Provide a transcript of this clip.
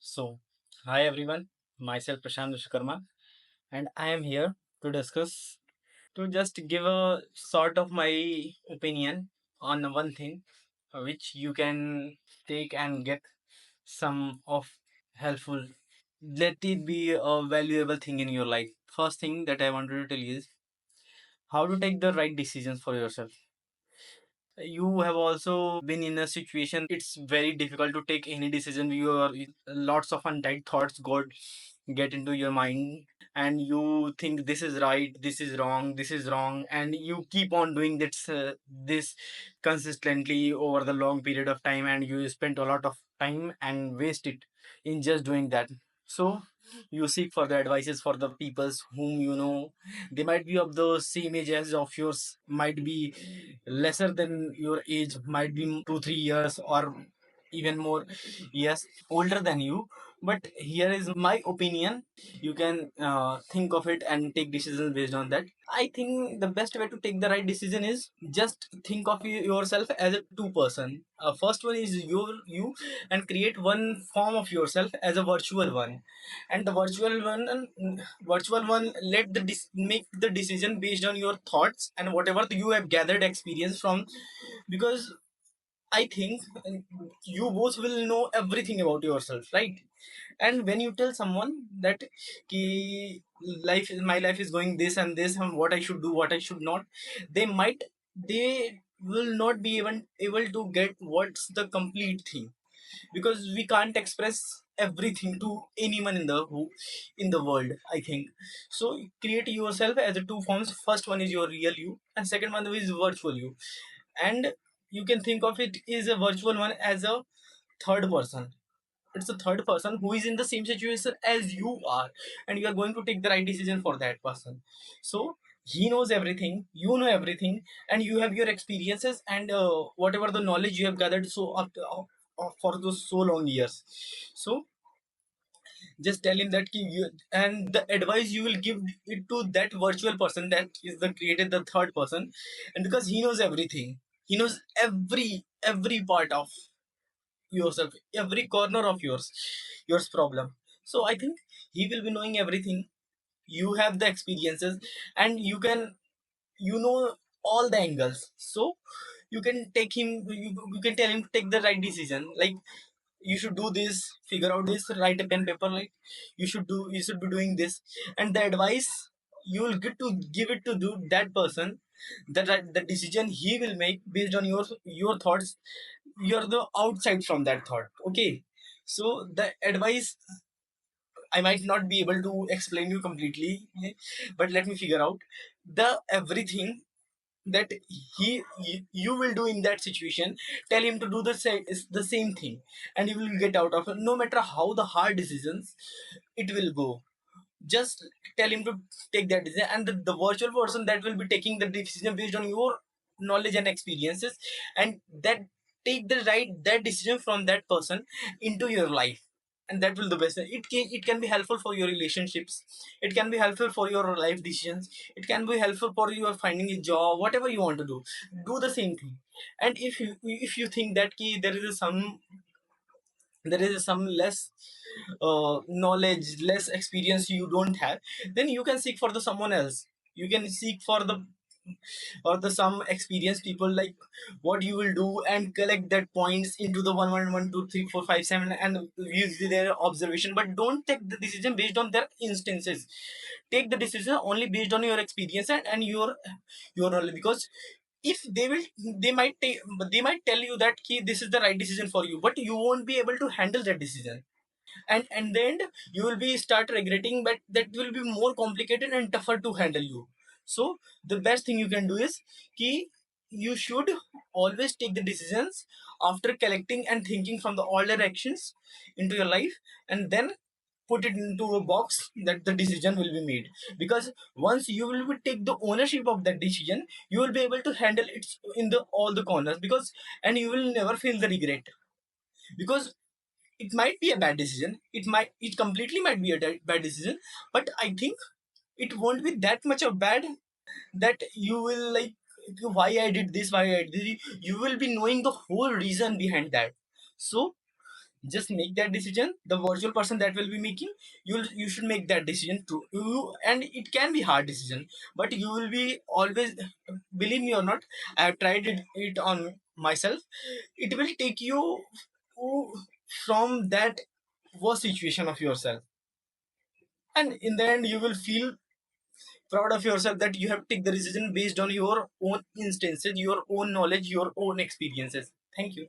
So, hi everyone, myself Prashant Vishwakarma, and I am here to discuss, to just give a sort of my opinion on one thing which you can take and get some of helpful. Let it be a valuable thing in your life. First thing that I wanted to tell you is how to take the right decisions for yourself. You have also been in a situation it's very difficult to take any decision. You are lots of untied thoughts got get into your mind, and you think this is right, this is wrong, this is wrong, and you keep on doing this consistently over the long period of time, and you spend a lot of time and waste it in just doing that. So you seek for the advices for the peoples whom you know. They might be of the same age as of yours, might be lesser than your age, might be 2 3 years or even more, yes, older than you. But here is my opinion. You can think of it and take decisions based on that. I think the best way to take the right decision is just think of yourself as a two person. First one is you, and create one form of yourself as a virtual one, and the virtual one let make the decision based on your thoughts and whatever you have gathered experience from. Because I think you both will know everything about yourself, right? And when you tell someone that ki my life is going this and this, and what I should do, what I should not, they will not be even able to get what's the complete thing, because we can't express everything to anyone in the world, I think. So create yourself as a two forms. First one is your real you, and second one is virtual you. And you can think of it is a virtual one as a third person. It's a third person who is in the same situation as you are, and you are going to take the right decision for that person. So he knows everything, you know everything, and you have your experiences and whatever the knowledge you have gathered so for those so long years. So just tell him that you, and the advice you will give it to that virtual person that is the created the third person. And because he knows everything, he knows every part of yourself, every corner of yours problem. So I think he will be knowing everything. You have the experiences, and you know all the angles. So you can take him, you can tell him to take the right decision, like you should do this, figure out this, write a pen paper, like you should be doing this. And the advice you will get to give it to do that person, that the decision he will make based on your thoughts. You're the outside from that thought, okay? So the advice I might not be able to explain you completely, but let me figure out the everything that you will do in that situation. Tell him to do the same thing, and you will get out of it. No matter how the hard decisions it will go, just tell him to take that decision. And the virtual person that will be taking the decision based on your knowledge and experiences, and that take the right that decision from that person into your life. And that will the best. It can be helpful for your relationships, it can be helpful for your life decisions, it can be helpful for your finding a job, whatever you want to do the same thing. And if you think that there is some less knowledge, less experience you don't have, then you can seek for the someone else. You can seek for the or the some experienced people, like what you will do, and collect that points into the 1 1 1 2 3 4 5 7, and use their observation. But don't take the decision based on their instances. Take the decision only based on your experience and your knowledge. Because if they will, they might tell you that key this is the right decision for you, but you won't be able to handle that decision. And then you will be start regretting, but that will be more complicated and tougher to handle you. So the best thing you can do is key, you should always take the decisions after collecting and thinking from the all directions into your life, and then put it into a box that the decision will be made. Because once you will be take the ownership of that decision, you will be able to handle it in the all the corners. Because and you will never feel the regret. Because it might be a bad decision, it completely might be a bad decision, but I think it won't be that much of bad that you will like why I did this, why I did it. You will be knowing the whole reason behind that. So just make that decision. The virtual person that will be making, you should make that decision too. And it can be hard decision, but you will be always, believe me or not, I have tried it on myself. It will take you from that worst situation of yourself, and in the end you will feel proud of yourself that you have taken the decision based on your own instances, your own knowledge, your own experiences. Thank you.